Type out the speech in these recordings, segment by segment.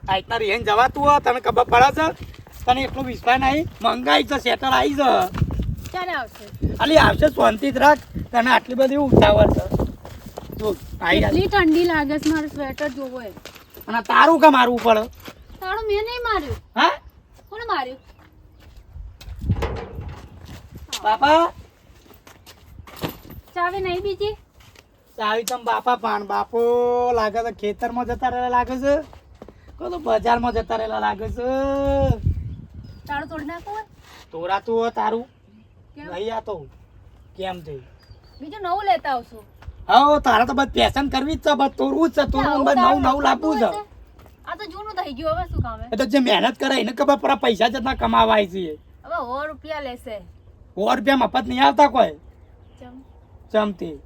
આ રીતના રેન જવાતું હોય તને ખબર પડે છે? તને એટલો વિશ્વાસ નહીં? મંગાઈ છે સેટર આવી છે. ક્યારે આવશે? અલી આવશે, શાંતિ જ રાખ. તને આટલી બધી ઉતાવળ છે? જો આવી કેટલી ઠંડી લાગે છે, મારું સ્વેટર જોવો એ. અને તારું કે મારવું પડે? તારું મેં નહીં માર્યું. હા કોને માર્યું? બાપા ચાવી નહીં બીજી? ચાવી તમ બાપા પાણ બાપો લાગે છે ખેતરમાં જતા રહેલા લાગે છે, કોઈ તો બજારમાં જતા રહેલા લાગે છે. તારું તોડી નાખો હોય? તોરાતું હોય તારું કેમ? નહીં આતો કેમ છે? બીજું નવું લેતા આવશું. હા તારા તો બસ ફેશન કરવી જ છે, બસ તોરવું જ છે, તોરવું બસ નવું નવું લાવવું છે. આ તો જૂનું થઈ ગયું, હવે શું કામ? એ તો જે મહેનત કરે એને ખબર પડે પૈસા જતા કમાવાય છે. હવે 100 રૂપિયા લેશે. 100 રૂપિયા મફત નહીં આવતા કોઈ ચમ. ચમતી.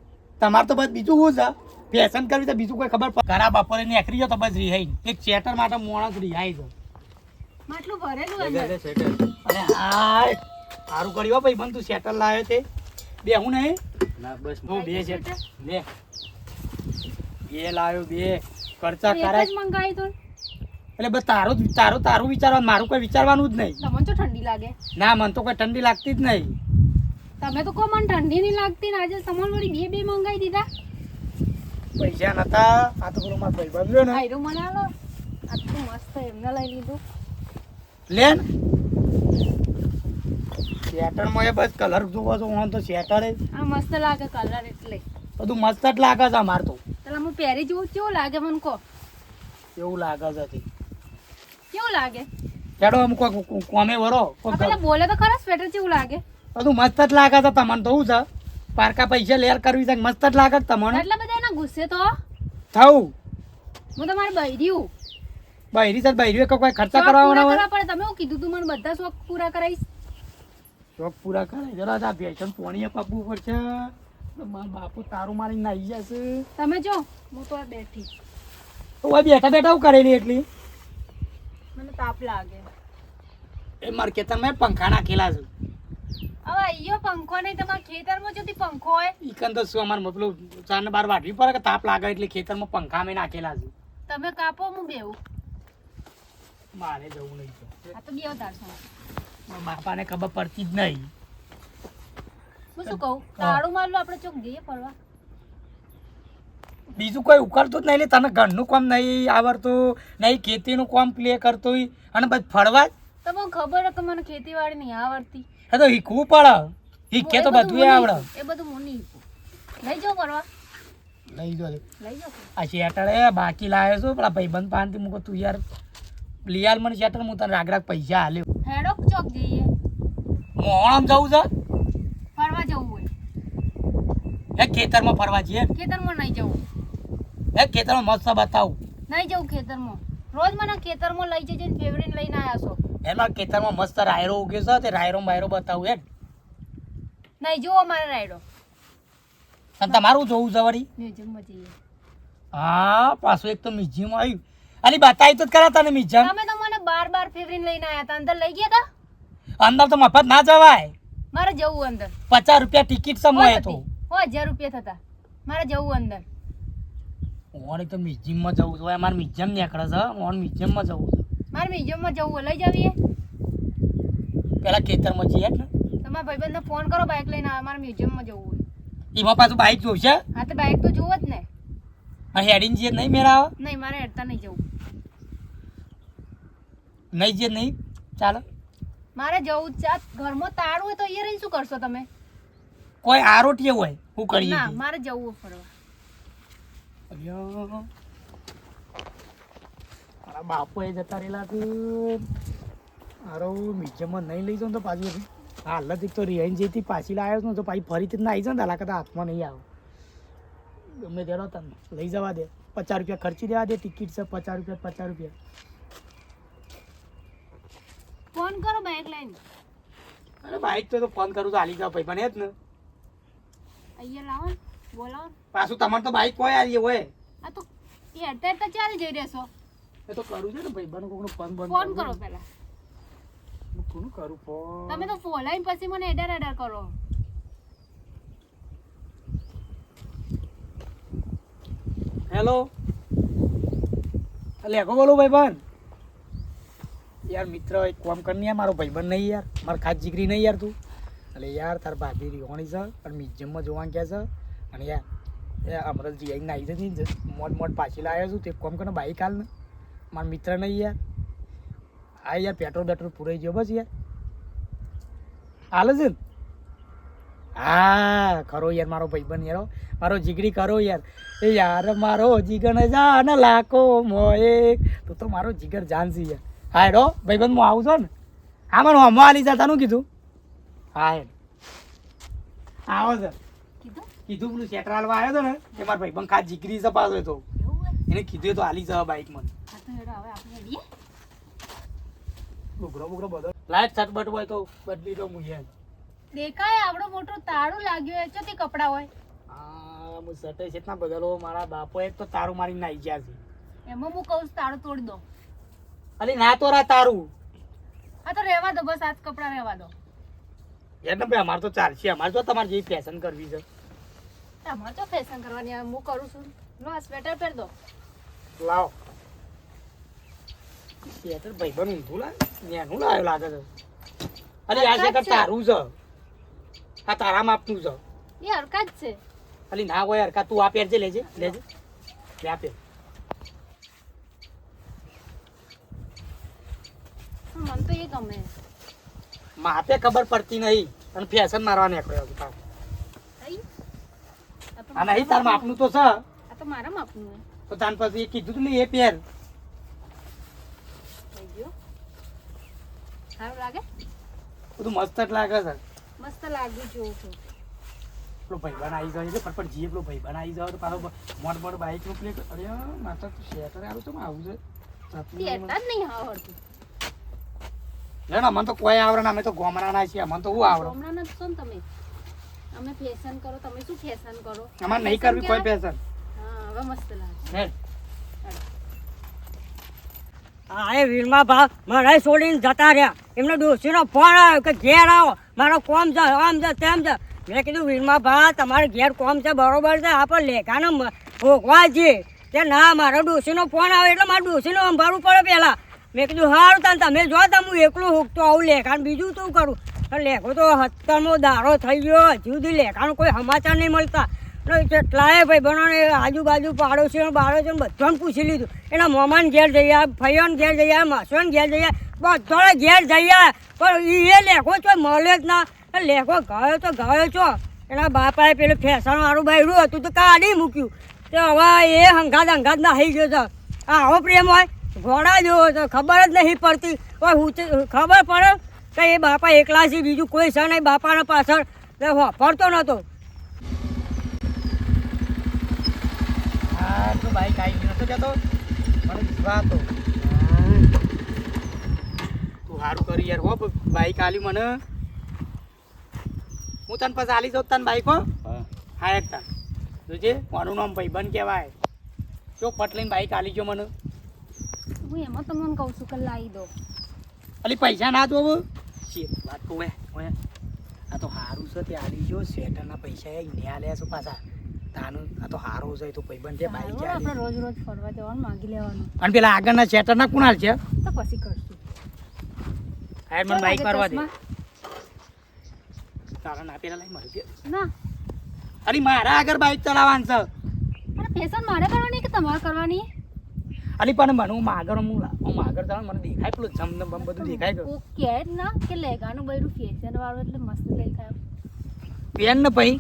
તમારે તો બસ બીજું શું છે ફેશન કરવી તો બીજું કોઈ ખબર પડે? ઘણા બપોરે નીકળી ગયો તો બસ રિહાઈ એક સેટર માટે મોણસ રિહાઈ છે. માટલું ભરેલું અંદર. અરે હાય સારું કર્યું ભાઈ બંધ તું સેટર લાવ્યો તે. બે હું નહીં ના બસ હું બે સેટર લે બે લાવ્યો બે ખર્ચા એક કરાય જ મંગાવી તો. એટલે બસ તારું વિચારવાનું, મારું કોઈ વિચારવાનું જ નહીં. તમને તો ઠંડી લાગે? ના મને તો કોઈ ઠંડી લાગતી જ નહીં. તમે તો કહો મને ઠંડી નહીં લાગતી ને આજે સામાન વળી બે મંગાવી દીધા. પૈસા નતા. આ તો પેલો મારો ભાઈ બંધ ને આયરો મને આલો. આટલું મસ્ત એમને લઈ લીધું. લે ને સેટરમાં એ બસ કલર જોવો છો હું તો સેટર આ મસ્ત લાગે કલર એટલે. બધું મસ્ત જ લાગે છે અમાર તો. એટલે હું પહેરી જોઉં કેવું લાગે મને કહો. એવું લાગે છે કેવું લાગે? હેડો અમુક કોમે વરો આ પેલા બોલે તો ખરા સ્વેટર કેવું લાગે? બધું મસ્ત જ લાગે છે તમને તો. શું છે પારકા પૈસા લેર કરવી છે મસ્ત જ લાગે છે તમને. એટલા બધા એના ગુસ્સે તો થવું હું તમારે બૈર્યું બૈરી છે બૈરી કોઈ ખર્ચા શોખ કરવાના પૂરા હોય? કરવા પડે. તમે એવું કીધું તું મને બધા શોખ પૂરા કરાવીશ. શોખ પૂરા કરે જરા આ ભેસન પોણીએ પાપવું પડશે. મારા બાપુ તારું મારી નાઈ જશે. તમે જો હું તો આ બેઠી તો હવે બેઠા બેઠા હું કરેલી એટલી? મને તાપ લાગે. એ મારે ખેતરમાં પંખા નાખેલા છે. હવે અહીંયા પંખો નહીં, તમારા ખેતરમાં જોતી પંખો હોય. ઈકન તો શું અમારે મતલબ 4 ને 12 વાટવી પડે કે તાપ લાગે એટલે ખેતરમાં પંખા અમે નાખેલા છે. તમે કાપો હું બેવું. મારે જવું નહીં છે. આ તો બેવ તારસો. મારા બાપાને ખબર પડતી જ નહીં. હું શું કહું, તાળું મારલું આપણે ચોક જઈએ ફરવા. બીજું કોઈ ઉકળતું જ નહીં. એટલે તને ઘરનું કામ નહીં આવડતું, નહીં ખેતીનું કામ પ્લે કરતું હોય અને બસ ફરવા જ. તમને ખબર છે કે મને ખેતીવાડી નહીં આવડતી. એ તો શીખવું પડે. શીખે તો બધું આવડે. એ બધું હું નહીં શીખું. લઈ જાઓ ફરવા. લઈ જો લઈ જાઓ. આ શેટર એ બાકી લાવ્યો છું પેલા ભાઈબંધ પાસેથી. મૂકો તું યાર લિયાલ મને શેટર હું તને રાગ પૈસા હાલ્યો. હેડો ચોક જઈએ. મોહણમ જવું છે ફરવા જવું હોય. એ ખેતરમાં ફરવા જઈએ. ખેતરમાં નહીં જવું. એ ખેતરમાં મસ્ત બતાવું. નહીં જવું ખેતરમાં. રોજ મને ખેતરમાં લઈ જજે ને ફેવરેટ લઈને આવ્યા છો. એમાં ખેતરમાં મસ્ત રાયરો ઉગ્યો છે તે રાયરો બાયરો બતાવું હેડ. નહીં જોવો મારે રાયડો. અને તમારું જોવું છે વળી? મ્યુઝિયમમાં જઈએ. હા પાછું એક તો મ્યુઝિયમ આવ્યું. અલી બતાવી તો જ ખરા તને મ્યુઝિયમ. તમે તો મને બાર ફેવરેટ લઈને આવ્યા હતા. અંદર લઈ ગયા હતા? અંદર તો મફત ના જવાય. મારે જવું અંદર. 50 રૂપિયા ટિકિટ સમય તો. 1000 રૂપિયા થતા. મારે જવું અંદર. ઓણ તો મ્યુઝિયમમાં જવું છે. અમારે મ્યુઝિયમ નીકળે છે. ઓણ મ્યુઝિયમમાં જવું છે. મારે મ્યુઝિયમમાં જવું હોય. લઈ જાવીએ. પેલા ખેતરમાં જઈએ ને. તમારા ભાઈબંધને ફોન કરો બાઇક લઈને આવે. મારે મ્યુઝિયમમાં જવું હોય. એમાં પાછું બાઈક જોઈશે. હા તો બાઇક તો જોવો જ ને. અને હેડીને જઈએ નહીં મેળા આવે? નહીં મારે હેડતા નહીં જવું. નહીં જઈએ નહીં ચાલો. મારે જવું જ છે. આ ઘરમાં તાળું હોય તો એ રહીને શું કરશો તમે? કોઈ આરોટીએ હોય હું કરીએ ના છીએ. મારે જવું હોય ફરવા. અલ્યા મારા બાપુ એ જતા રહેલા છે. મારો મ્યુઝિયમમાં નહીં લઈ જાઉં તો પાછી હાલ જ એક તો રિહાઈને જઈથી પાછી લાવ્યો ને તો પાછી ફરીથી ના આવી જાય ને દાલા કરતા હાથમાં નહીં આવે. ગમે તેડો તને લઈ જવા દે. 50 રૂપિયા ખર્ચી દેવા દે. ટિકિટ છે 50 રૂપિયા 50 રૂપિયા. ફોન કરો બાઇક લઈને. અરે બાઈક તો ફોન કરું તો હાલી જાવ ભાઈ બને જ ને. અહીંયા લાવો ને. બોલાવો ને. પાછું તમારે તો બાઈક કોઈ આવી હોય. આ તો હેડતા હેડતા ચાલી જઈ રહેશો. એ તો કરું છે ને ભાઈ બને કોઈનો ફોન બંધ ફોન કરો પહેલા. હું કોનું કરું ફોન? તમે તો ફોલાઈને પછી મને એડર કરો. હેલો લેખો બોલો ભાઈ બંધ. યાર મિત્ર એક કામ કર ને યાર, મારો ભાઈબંધ નહીં યાર, મારો ખાસ જીગરી નહીં યાર તું. એટલે યાર તાર ભાભી રીહોણી છે અને મ્યુઝિયમમાં જોવાનું કહે છે. અને યાર એ અમરતજી આવીને આવી જતી મોડ પાછી લાવ્યો છું. તે કામ કરીને બાઈક હાલ ને મારા મિત્ર નહીં યાર. હા યાર પેટ્રોલ બેટ્રોલ પૂરાઈ ગયો બસ યાર. હાલે છે ને? હા ખરો યાર મારો ભાઈબંધ યાર, મારો જીગરી કરો યાર. એ યાર મારો જીગર જાન લાખો મોએ, તું તો મારો જીગર જાન છે યાર. હા હેડો ભાઈબંધ હું આવું છો ને? હા મને હમણાં આલી જતાનું કીધું. હા હેડ આવો છે કીધું પેલું શેટર હાલવા આવ્યો હતો ને એ મારા ભાઈબંધ ખાસ જીગરી છે પાછો તો એને કીધું તો હાલી જવા બાઈક મને. બુગરો બધો લાઈટ છટબટ હોય તો બદલી તો હું યાર. દેખાય આવડો મોટો તાળું લાગ્યો છે તે કપડા હોય. હા હું સટે છે ના બદલો. મારા બાપો એક તો તારું મારીને નાઈ ગયા છે. એમાં હું કહું તાળું તોડી દો. અલી ના તો રા તારું. હા તો રહેવા દો બસ આજ કપડા રહેવા દો. યાર ને ભાઈ અમારે તો ચાલશે. અમારે તો તમારે જેવી ફેશન કરવી છે. તમારે તો ફેશન કરવાની હું કરું છું. લો આ સ્વેટર પહેર દો. લાવો સ્વેટર ભાઈબંધ ઊંધું લાગે નેનું લાવ્યો લાગે છે. અલી આ સ્વેટર તારું છે, આ તારા માપનું છે. એ હરકત છે. અલી ના હોય હરકા તું આ પહેરજે, લેજે લેજે લે આ પહેર. મને તો એ ગમે. માપે ખબર પડતી નહીં અને ફેશન મારવા નીકળ્યો છું તાર. આ નહીં તાર માપનું તો છે. આ તો મારા માપનું હોય. તો તાન પછી એ કીધું તું ને એ પહેર. થઈ ગયો. સારું લાગે? બધું મસ્ત જ લાગે છે. મસ્ત લાગ્યું જોઉં છું. પેલો ભાઈબંધ આવી જાય એટલે ફટફટ જીએ. પેલો ભાઈબંધ આવી જાય તો પાછો મોટ બાઈક નું પ્લેટ. અરે માતા તું શેટર આવું તો આવું છે. શેટર જ નહીં આવડતું. ના મને તો કોઈ આવડે ના. અમે તો ગોમરાના છીએ. મને તો હું આવડે. ગોમરાના જ છો ને તમે. અમે ફેશન કરો, તમે શું ફેશન કરો? અમારે નહીં કરવી કોઈ ફેશન. હા હવે મસ્ત લાગે. હેડ હા એ વીરમાં ભાવ મારે છોડીને જતા રહ્યા. એમને ડોશીનો ફોન આવ્યો કે ઘેર આવો, મારો કોમ છે, આમ છે તેમ છે. મેં કીધું વીરમાં ભાવ તમારે ઘેર કોમ છે બરોબર છે, આપણે લેખાને ભોગવા છીએ. તે ના મારો ડોશીનો ફોન આવે એટલે મારે ડોશીનું સંભાળવું પડે પહેલાં. મેં કીધું સારું તાને તમે જો તમે હું એકલું હુકતો આવું લેખાને બીજું શું કરું. લેખો તો 70મો દારો થઈ ગયો, હજુ સુધી લેખાનું કોઈ સમાચાર નહીં મળતા. કેટલાય ભાઈ બનોને આજુબાજુ પાડોશીઓ બાળોશીઓ બધાને પૂછી લીધું. એના મોમાને ઘેર જઈ આવ્યા, ફઈઓને ઘેર જઈ આવ્યા, માસોને ઘેર જઈ આવ્યા, બધાને ઘેર જઈ આવ્યા. પણ એ લેખો છો મળે જ ના. લેખો ગયો તો ગયો છો. એના બાપાએ પેલું ફેશનવાળું બાયરું હતું તો કાઢી મૂક્યું. તો હવે એ હંગાત નાહી ગયો છે. આવો પ્રેમ હોય ઘોડા જેવો છે, ખબર જ નહીં પડતી. ખબર પડે કે એ બાપા એકલા છે, બીજું કોઈ છે નહીં બાપાના પાછળ. વાપરતો નહોતો. હા તો બાઈક આવી નતો જતો મને વિશ્વાસ હતો. તું સારું કરી યાર હો બાઈક આલી મને. હું તને પછી આલી જાઉં તને બાઈક હો. હા એક તને જોજે મારું નામ ભાઈબંધ કહેવાય. જો પટ લઈને બાઈક આલી ગયો મને. હું એમાં તમને કહું છું કે લાવી દો. અલી પૈસા ના દો શી વાત કહું હે. આ તો સારું છે તે આલી ગયો. સ્વેટરના પૈસા એને આલ્યા છો પાછા તાનું. આ તો સારું છે તો ભાઈબંધ તે બાઈક આપણે રોજ ફરવા જવાનું માગી લેવાનું. અને પેલા આગળના સ્વેટરના કુણાલ છે તો પછી કરશું. હા મને બાઈક કરવા દે. તારા ના પેલા લઈ મારું ના અરે મારા આગળ બાઈક ચલાવવાનું છે. પણ ફેશન મારે કરવાની કે તમારે કરવાની? અલી પણ મને હું આગળ ચાલ મને દેખાય પેલું જમ બમ બધું દેખાય ગયું. કે ના કે લેગાનું બૈરું ફેશન વાળું એટલે મસ્ત દેખાય. પેન ને ભાઈ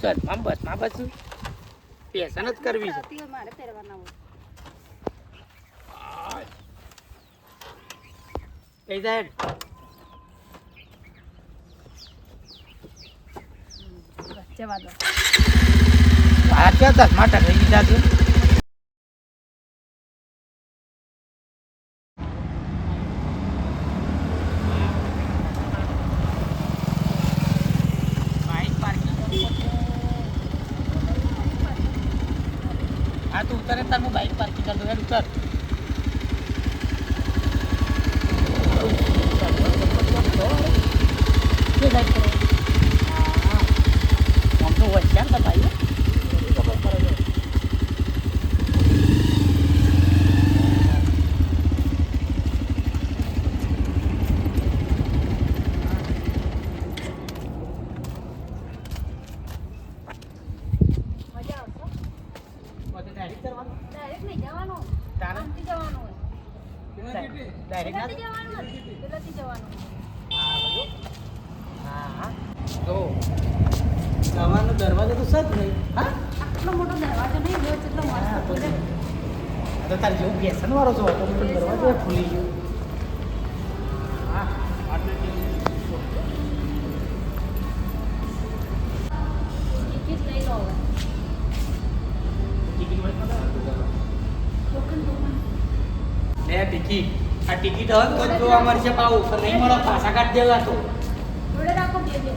ચાલ આમ બસ ફેશન જ કરવી છે. મારે પહેરવાના હોય. કઈ જાય જવા દો. આ ક્યાં ચશ્મા ટકાઈ દીધા છે. હા તું ઉતરે તારું બાઈક પાર્કિંગ કરી દો યાર ઉતર. આમ તો હોય કેમ તો ભાઈ જવાનું હોય. ડાયરેક્ટ ના પેલાથી જવાનું નથી. પેલાથી જવાનું. હા બધું હા હા તો જવાનો દરવાજો તો સજ નહીં હા આટલો મોટો દરવાજો નહીં જો એટલો મસ્ત ખુલે. આ તો તારે જેવું બેસન વાળો છો તો મોટો દરવાજો ખુલી ગયો હા ટિકિટ લઈ લો હવે. ટિકિટ હોય ટોકન ટોકન. લે ટિકિટ આ ટિકિટ હવે તો જ જોવા મળશે પાવું તો નહીં મળે પાછા કાઢી દેવા તો જોડે રાખો બે બે.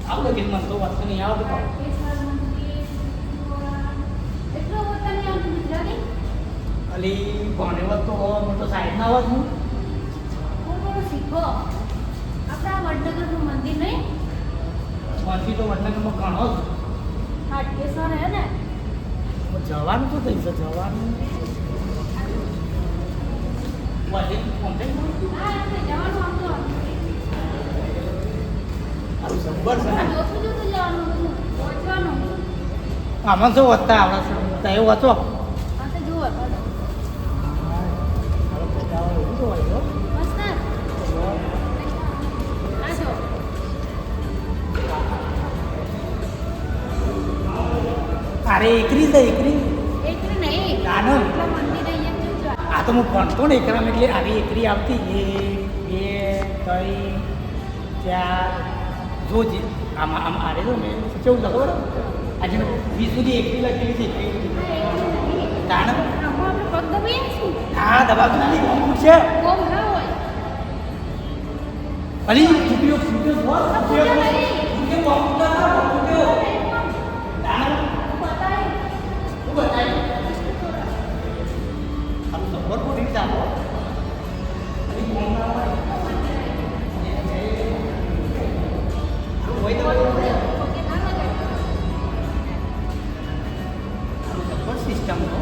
આવું લગીન મને તો વાત નહીં આવતું પાવું કેસર મંદિર, એટલો વખત નહીં આવતું ગુજરાતી. અલી કોને વાત તો હું તો સાઈડના વાત હું થોડું શીખો. આપણા વડનગરનું મંદિર નહીં વાંચી તો વડનગરમાં ઘણો જ હાટકેશ્વર હે ને. જવાનું તો થઈ છે જવાનું વાંચી કોન્ટેક્ટ હા એટલે જવાનું આમ તો આવું જબ્બર છે ને જોતું જોતું જવાનું બધું પહોંચવાનું. આમાં શું વધતા આવડે છે તો એવું હતો આ તો જુઓ બધું. મસ્ત ને? આ જો અરે એકરી છે એકરી એકલી નહીં નાનો. એટલા મંદિર અહીંયા જોજો. આ તો હું ભણતો ને એકરામ એટલે આવી એકરી આવતી 1 2 3 4 જોજી આમાં આમ આરે તો મેં કેવું લખો બરાબર આજે 20 સુધી એકરી લખેલી છે એકરી સુધી તાણ આમાં આપણે પગ દબાઈએ શું? હા દબાવતું નથી કોણ છે બહુ ના હોય. અલી છૂટ્યો છૂટ્યો બોલ છૂટ્યો નહીં. છૂટ્યો કોમ્પ્યુટર ના છૂટ્યો તાણ બતાય. શું બતાય આ તો ખબર પડી ચાલો અલી કોણ ના હોય હોય તો પગે ના લગાય. સપોર્ટ સિસ્ટમ નો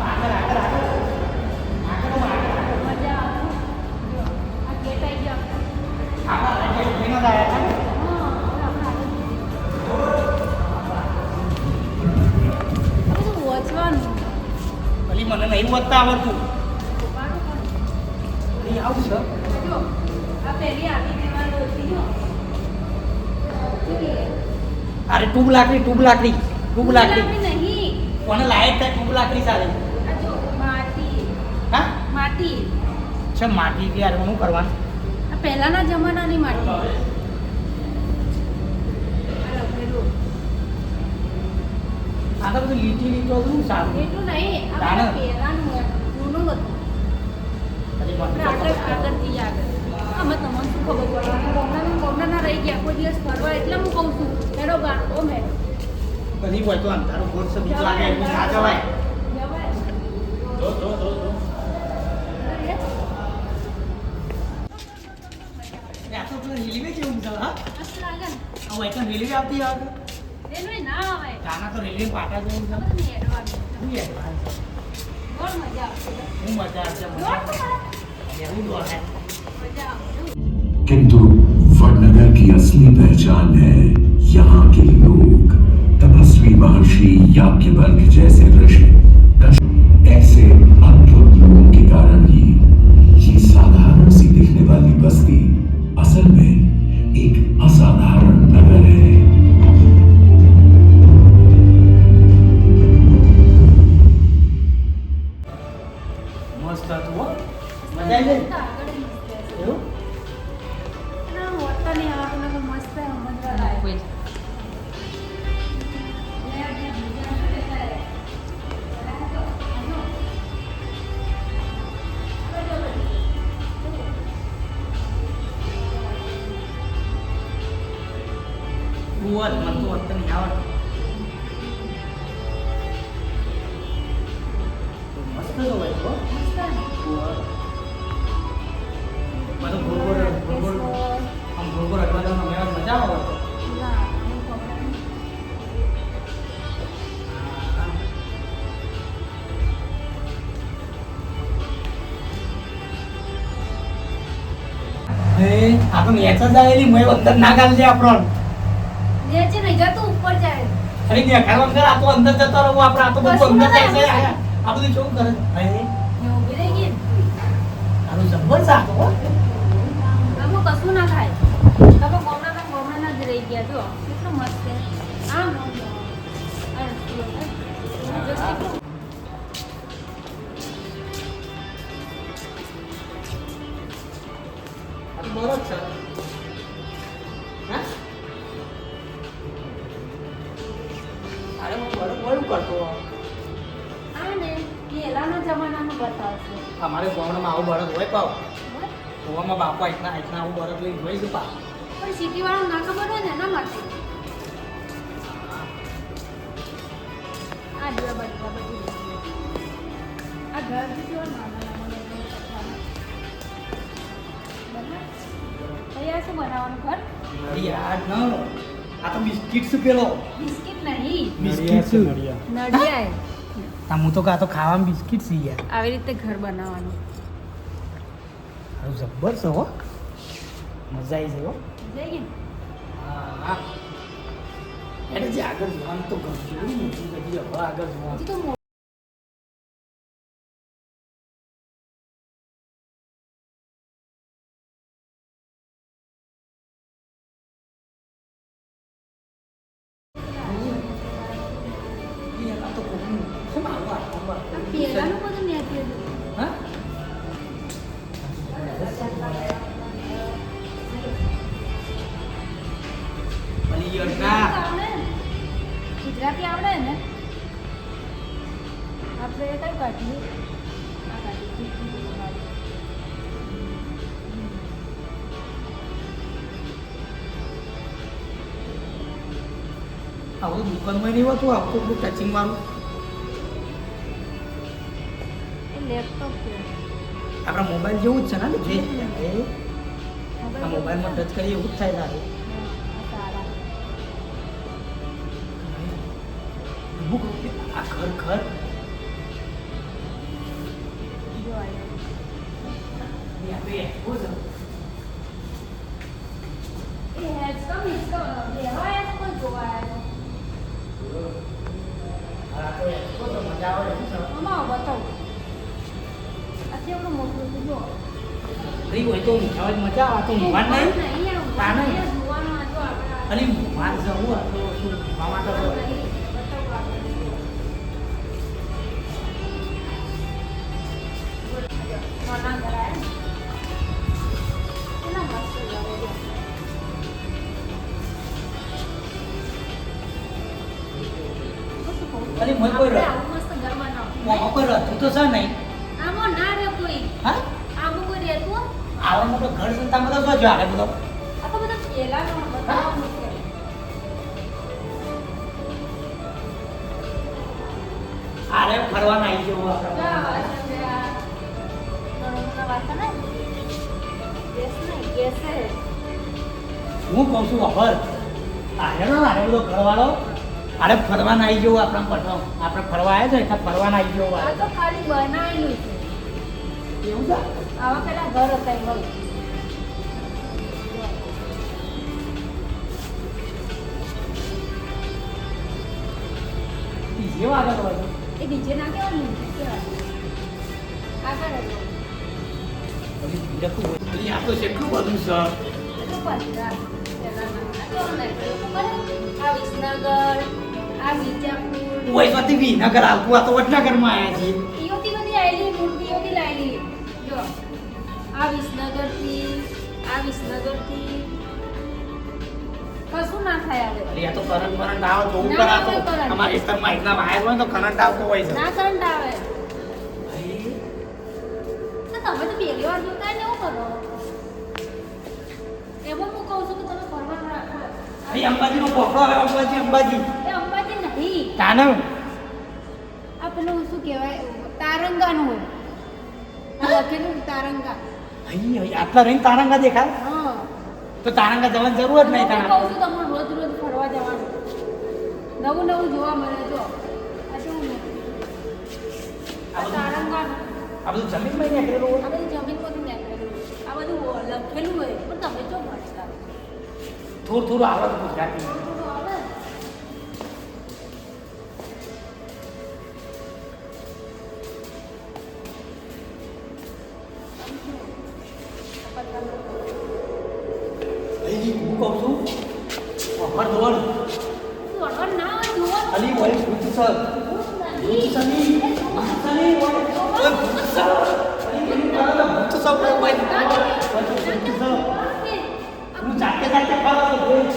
આગળ આગળ આગળ આગળ મજા આવે. જો, આ ગેટ આવી ગયો આપણે. આગળ આગળ ટ્રેનો જાય હા, હવે આપણે આગળ જઈએ. આ બધું વાંચવાનું. અલી મને નહીં વધતા આવડતું ઉપાડું પણ. અલી આવું છે જો, આ પહેલી આખી દિવાલ હતી જો. જોઈએ. અરે ટ્યુબ લાકડી ગુલાબી નહીં. કોને લાયક થાય ટ્યુબ લાકડી ચાલે આ જો, માટી. હા માટી. છે માટી કે યાર શું કરવાનું આ પહેલાના જમાનાની માટી. આ લખેલું. આ તો બધું લીટી લીટો શું સારું એટલું નહીં. આ તાણે. બધા પહેલાનું હોય. જૂનું હતું. અલી આપણે મને આગળ જઈએ આગળ. આમાં તમને શું ખબર પડે? ગામડાના રહી ગયા કોઈ દિવસ ફરવા એટલે હું કહું છું હેડો ગાંઠો મેં કદી હોય તો અંધારું ગોળ છે બીજું લાગે એવું ના જવાય જવાય. જો આ તો પેલા રેલવે કેવું છે હા મસ્ત લાગે ને? આ હોય તો રેલવે આવતી આવે રેલવે ના આવે. તાના તો રેલવે પાટા જેવું છે આ બધું હેડવાનું. શું યાર બહુ મજા આવશે. હું મજા આવશે દોડ તો ખરા. એવું દોડે મજા આવશે. किंतु वडनगर की असली पहचान है यहाँ के लोग तपस्वी महर्षि याज्ञवल्क जैसे ऋषि ऐसे अद्भुत लोगों के कारण ही ये साधारण सी दिखने वाली बस्ती असल में एक असाधारण नगर है। મસ્ત હતું હો મજા આવી ગઈ આગળ મસ્ત હશે. એવું ના, હોતા નહીં આવતું ને તો મસ્ત સમજવા લાગે. બહુ જ મને તો અત્યારે નહીં આવડતું મસ્ત તો હોય તો બધું ગોળ આમ ગોળ અડવાનો મેળા મજા આવે તો આ તો મેચ જ આવેલી મેં અંદર ના ગાલ દે આપણો નીચે નહીં જતું ઉપર જાય અરે ને ખાવાનું કર, આ તો અંદર જતો રહો આપણે, આ તો બધું કશું અંદર ના જાય છે. થાય. આ બધું શું કરે અરે એ ઊભી રહી ગઈ ને. આનું જબર છે આ તો હો. આમાં કશું ના થાય. તમે ગોમડાના જ રહી ગયા જો કેટલું મસ્ત છે. આમ અરે, જો કેટલું આ તો બરોબર છે હા અરે હું બરોબર કરતો આ ને પહેલાના જમાનામાં બતાવશે. અમારે ગામડામાં આવું બળદ હોય પાવ બરાબર? ગોવામાં બાપા એટલા એટલા આવું બળદ લઈને જોઈ છે પા પણ સિટી વાળો ના ખબર હોય ને એના માટે આ દીવા બધું આ ઘર બી કેવા નાના તૈયાર શું બનાવવાનું ઘર? અરે યાર ન આ તો બિસ્કિટ છે પેલો બિસ્કિટ નહીં બિસ્કિટ છે નડિયાય. હું તો કાં તો ખાવામાં બિસ્કિટ છે યાર આવી રીતે ઘર બનાવવાનું. આવું જબ્બર છે હો મજા આવી જાય હો જઈ ગઈ ને? હા એટલે જે આગળ જવાનું તો ગમતું નથી બધી હવે આગળ જવાનું હજી તો આ તો કોકનું શું આવું આ પહેલાનું બધું મેં કીધું. હા ભલી યોજના આવડે ને? ગુજરાતી આવડે ને? આપણે કઈ કાઢીએ? આ કાઢીએ. આવું દુકાનમાં નહીં હોતું આવતું પેલું ટચિંગ વાળું એ લેપટોપ છે. આપણા મોબાઈલ જેવું જ છે ને જે આ મોબાઈલમાં ટચ કરીએ એવું જ થાય તારે સારા. આ ઘર ઘર જો આવ્યો. એ હેડ્સ કમ લેવા આવ્યા તો કોઈ જોવા આવ્યા? મજા આવે શું છે આમાં બતાવું. આથી એવડું મોટું છે જો. નહીં હોય તો ઊંઘાવા જ મજા આવે તો ઊંઘવા નહીં નહીં તાને? જોવાનું આ જો આપણે અરે ઊંઘવા જવું આ તો શું ઊંઘવા માટે તો બતાવું આપણે. નાના ઘર આવ્યા. કેટલા મસ્ત ઘર છે. અરે મોય કોઈ આપણે આવું મસ્ત ઘર બનાવો. મોમાં કોઈ રહેતું તો છે નહીં આમાં ના રહે કોઈ. હા આમાં કોઈ રહેતું? આવા મોટો ઘર સંતા બધો શું જો આડે બધો આ તો બધા પહેલાનો બતાવવાનું છે. આરે ફરવાના આવી જવું જો આપણે આ વાસણ છે આ. નળોના વાસણ ને? ગેસ નહીં, ગેસ છે. હું કહું છું ખબર આરે બધો ઘરવાળો અરે ફરવાના આવી જવું આપણા પટો આપણે ફરવા આવ્યા છે એટલે ફરવાના આવી જવું આ તો ખાલી બનાવેલું છે. એવું છે આવા પેલા ઘર હતા એમાં. બીજે આગળ હોય એ ડીજે ના કહેવાનું ને, કહેવાનું. આગળ હતો. પછી બીજું હોય આ તો કેટલું બધું છે એ તો પંજાબ પહેલાના. આ તો નાખ્યું ખબર છે? આ વિસનગર, આ વિજાપુર. ઓય સતી વિનગર આવતું આ તો વડનગરમાં આવ્યા છીએ ઈઓથી બધી આવેલી, મૂર્તિઓથી લાવેલી. જો આ વિસનગરથી, આ વિસનગરથી. કશું ના થાય હવે. અરે આ તો કરંટ કરંટ આવે તો ના, ઉપર આ તો કોઈ current. અમારા વિસ્તારમાં એકદમ આયા હોય તો કરંટ આવતો હોય છે ના કરંટ આવે. ભાઈ, તો તમે તો પહેલી વાર જોતા ને એવું કરો. એમાં હું કહું છું કે તમે ફરવા રાખો. અહીં અંબાજીનો પોખરો આવે અંબાજી એ અંબાજી નહીં. તાને આ પેલું શું કહેવાય તારંગાનું હોય. આ લખેલું તારંગા. અહીં આટલા રહીને તારંગા દેખાય હા. તો તારંગા જવાની જરૂર જ નહીં હું તારા કહું છું તમને રોજ રોજ ફરવા જવાનું. નવું નવું જોવા મળે જો. આ શું આ તારંગાનું. આ બધું જમીનમાં નીકળેલું હોય આ બધું જમીન પરથી નીકળેલું. આ બધું લખેલું હોય પણ તમે જો ભણતા. થોડું થોડું આવડત ગુજરાતી થોડું થોડું આવડે ને. અલી ઓય ભૂત સર ભૂત સની સની ઓય ભૂત સર અલી મને પાડો ભૂત સર ઓય ભૂત સર હું જાતે જાતે ફરો તો ભૂત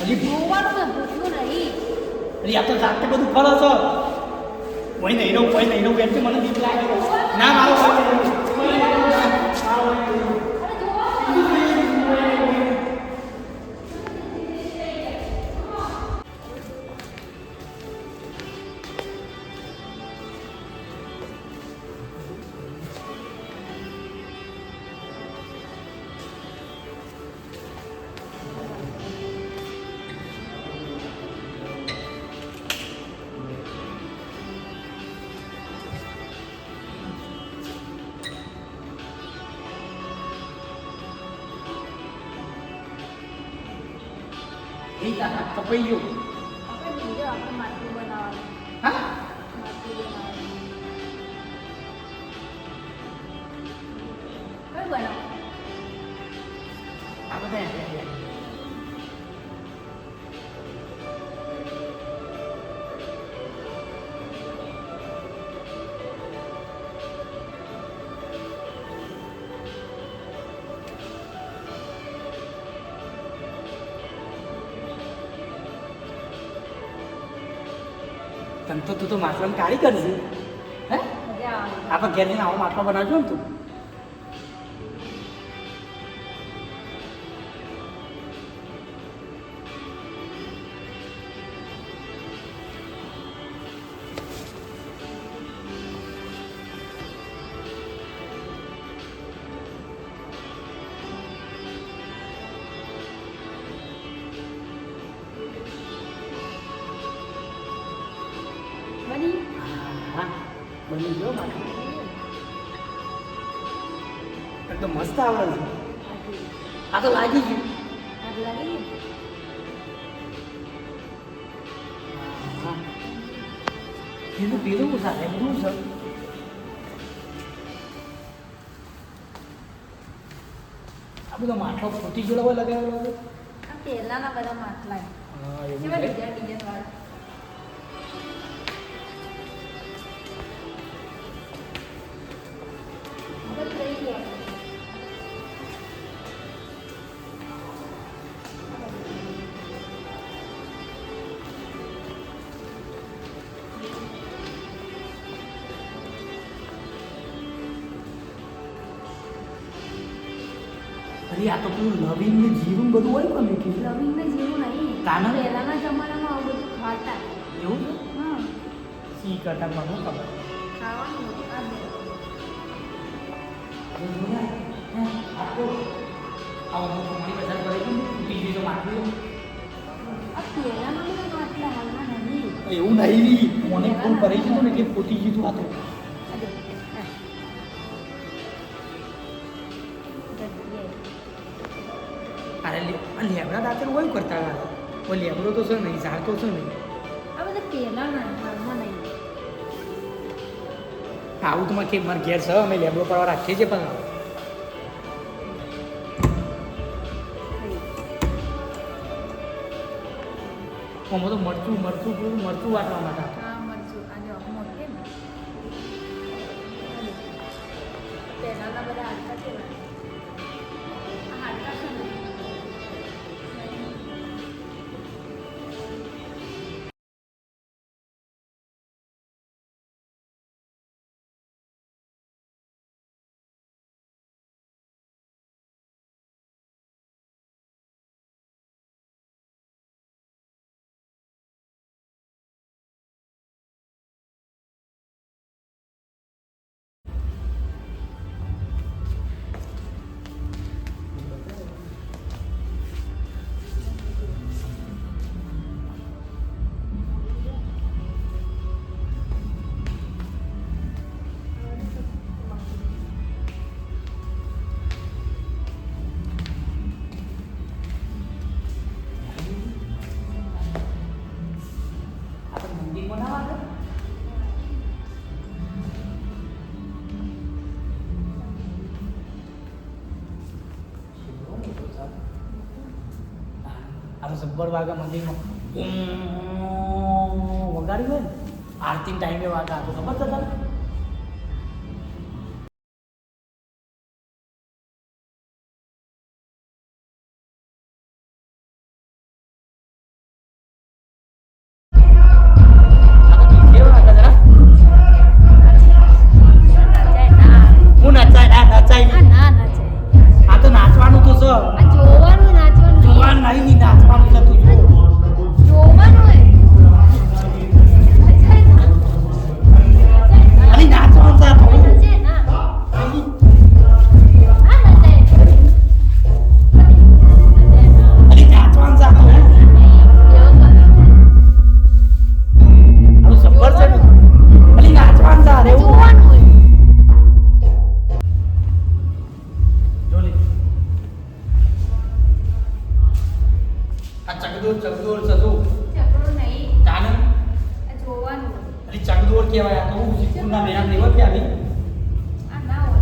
અલી અલી આ તો જાતે બધું ફરો છો કોઈ નહીં નો બેન મને બીક લાગે ના મારો એ તારા કપાઈ ગયો હા આ બધા તને તો તું તો માટલાની કાળી કરશે હે આપણે ઘેર જઈને આવો માટલો બનાવજો ને તું હા બની ગયો માટલો એકદમ મસ્ત આવડે છે આ તો લાગી ગયું હા પેલું પેલું સાથે બધું છે આ બધો માટલો ફૂટી ગયેલો હોય લગાવેલો પહેલાના બધા માટલા હા એવું કેવા છે ડિઝાઇન વાળા અરે આ તો પેલું લવિંગ ને જીરું બધું હોય પણ મેકી લવિંગને જેવું નહીં કાના? પહેલાના જમાનામાં આવું બધું ખાતા એવું છે હા સી કરતા મને શું ખબર ખાવાનું હતું. આ બે. આ પહેલાના બધા માટલા હાલના નહીં એવું નહીં મને ફોન કરી દીધું ને કે ફૂટી ગયું આ તો આ બે. હા. અરે લેબડા દાંતર હોય કરતા હતા ઓ લેબડો તો છે નહીં ઝાડ તો છે નહીં આ બધા પહેલાના હાલમાં નહીં આવું તો કે મારે ઘેર છે અમે લેબડો પડવા રાખીએ છીએ પણ આમાં તો મરચું વાટવા માટે આ મરચું આ જો મોટે ને પહેલાના બધા હાડકા કેવા આ હાડકા છે ને આ તો સબ્બર વાગે મંદિરમાં વગાડ્યું હોય ને આરતી ટાઈમે વાગા તો ખબર છે તને હું નચાય નચાય ના નચાય. આ તો નાચવાનું તો છે આ જોવાનું નાચવાનું નહીં. જોવાનું નહીં નાચવાનું છે તું જો જોવાનું હોય. નચાય ના. અરે નાચવાનું છે આ તો. નચાય ના. હા નચાય. નચાય ના. અરે નાચવાનું છે આ તો. એવું કરે. આવું સબ્બર છે ને. અરે નાચવાનું છે અરે એવું. જોવાનું હોય. જો લે. આ ચકદોર ચકદોર સદુ ચકડો નહીં. કાનન આ જોવાનું હોય. અરે ચકદોર કહેવાય આ તો હું શીખુના મેળા નહીં હોય આવી આ ના હોય.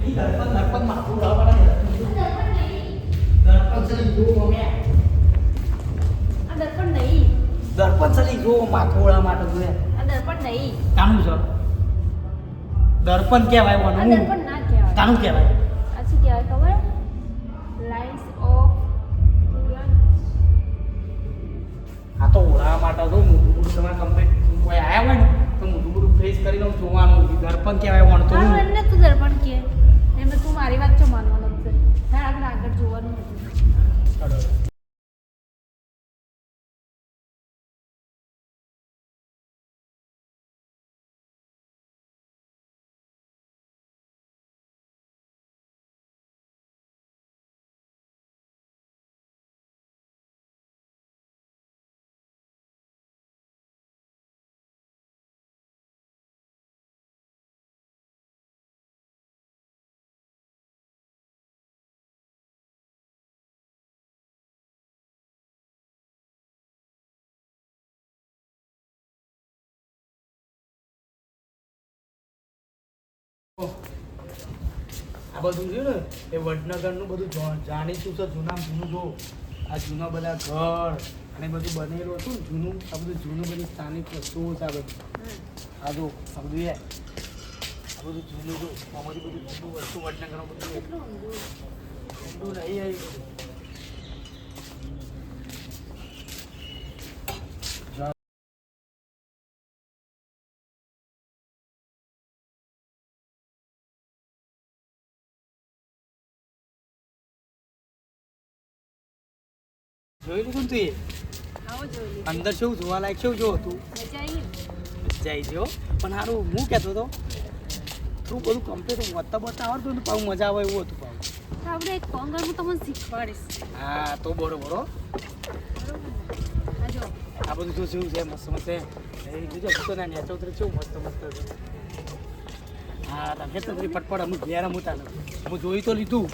અરે દર્પણ માથું ઉડાવવાના દર્પણ નહીં. દર્પણ ચલી જો અમે આ દર્પણ નહીં. દર્પણ ચલી જો માથું ઉડાવવા માટે જોયા આ દર્પણ નહીં. કાનું છે દર્પણ કહેવાય આ ઓનું દર્પણ ના કહેવાય. કાનું કહેવાય આ શું કહેવાય ખબર? લાઇન્સ ઓફ આ તો ઉડાવવા માટે તો મોટું મોટું તમારે કમ્પ્લીટ કોઈ આવ્યા હોય ને તો મોટું મોટું ફ્રેશ કરીને જોવાનું દર્પણ કહેવાય ઓણ તો હા એને તું દર્પણ કે એમ તું મારી વાત ચો માનવાનો છે. તારે આગળ આગળ જોવાનું નથી. આ બધું છે ને એ વડનગરનું બધું જાણીતું છે જૂના જૂનું જો આ જૂના બધા ઘર અને બધું બનેલું હતું ને જૂનું આ બધું જૂનું બધી સ્થાનિક વસ્તુઓ છે આ બધું આ જો આ બધું આ બધું જૂનું જો આમાંથી બધું જૂનું વસ્તુ વડનગરનું બધું ઊંડું નહીં આવી બધું જોઈ લીધું ને તું એ આવો જોઈ લે. અંદર શું જોવાલાયક શું જો તું મજા આવી ને? જઈ જો પણ સારું હું કહેતો હતો થોડું બધું કમ્પ્લીટ વધતા બતા આવડતું ને પાછું મજા આવે એવું હતું પાછું તો આપણે એક કોંગર હું તમને શીખવાડીશ. હા તો બરોબર હો બરોબર ને? આ જો આ બધું જો શું છે મસ્ત મસ્ત એ જોજો તો ના નેચો ઉતરે કેવું મસ્ત મસ્ત છે હા તમે તો ફટફટ અમુક ઘેર અમુક હું જોઈ તો લીધું